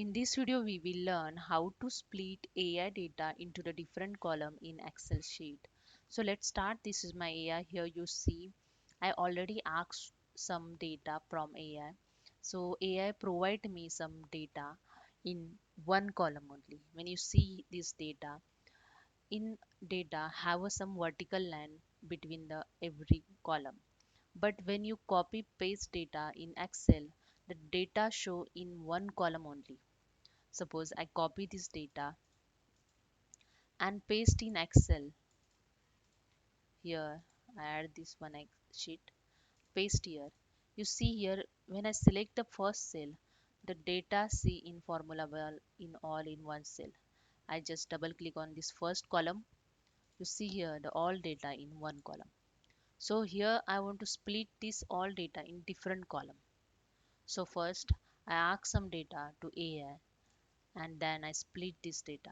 In this video, we will learn how to split AI data into the different column in Excel sheet. So let's start. This is my AI. Here you see I already asked some data from AI. So AI provide me some data in one column only. When you see this data, in data have some vertical line between the every column. But when you copy paste data in Excel, the data show in one column only. Suppose I copy this data and paste in Excel. Here I add this one sheet, paste here. You see here when I select the first cell, the data see in formula bar in all in one cell. I just double click on this first column. You see here the all data in one column. So here I want to split this all data in different column. So first I ask some data to AI and then I split this data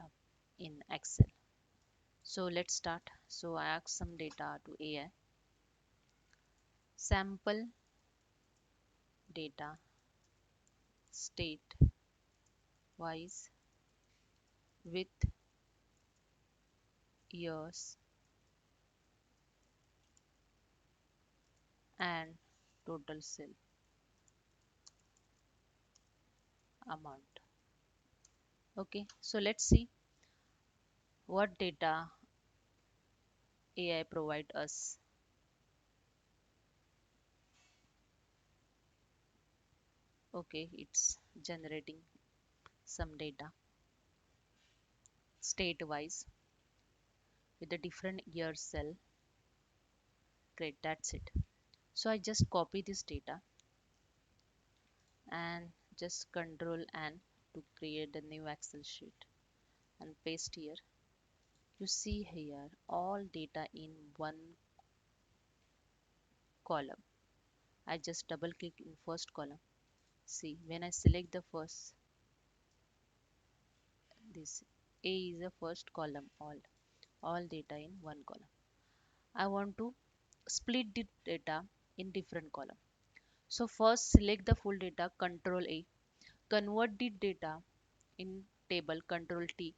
in Excel. So let's start. So I ask some data to AI. Sample data state wise with years and total sale amount. Okay, so let's see what data AI provide us. Okay, it's generating some data state wise with a different year cell. Great, that's it. So I just copy this data and just control N to create a new Excel sheet and paste here. You see here all data in one column. I just double click in first column. See when I select the first, this A is the first column, all data in one column. I want to split the data in different column. So first select the full data, control A, convert the data in table, control T,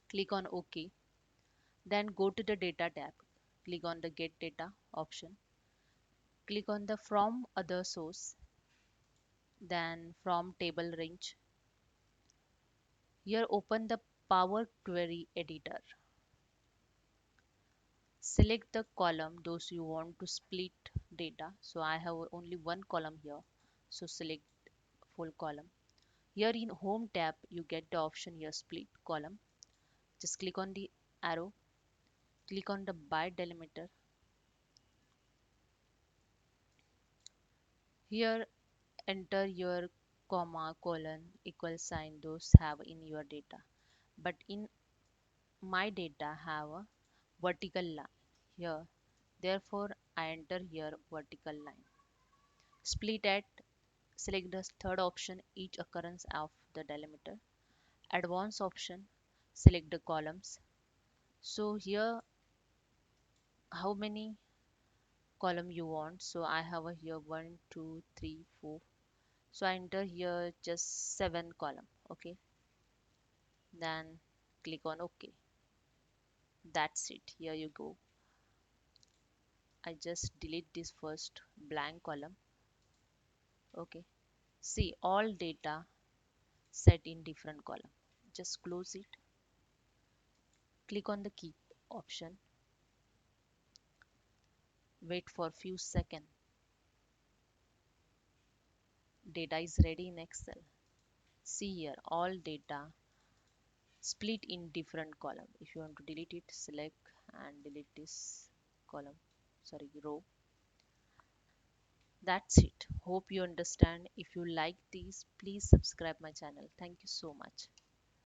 click on OK, then go to the data tab, click on the get data option, click on the from other source, then from table range. Here open the Power Query Editor. Select the column those you want to split data. So I have only one column here. So select full column. Here in Home tab, you get the option here split column. Just click on the arrow, click on the by delimiter. Here enter your comma, colon, equal sign those have in your data. But in my data have a vertical line here. Therefore, I enter here vertical line. Split at, select the third option, each occurrence of the delimiter. Advanced option, select the columns. So here, how many column you want? So I have a here 1, 2, 3, 4. So I enter here just 7 column. Okay. Then click on OK. That's it. Here you go. I just delete this first blank column. Okay. See all data set in different column. Just close it. Click on the keep option. Wait for few seconds. Data is ready in Excel. See here all data split in different column. If you want to delete it, select and delete this column, sorry, row. That's it. Hope you understand. If you like these, please subscribe my channel. Thank you so much.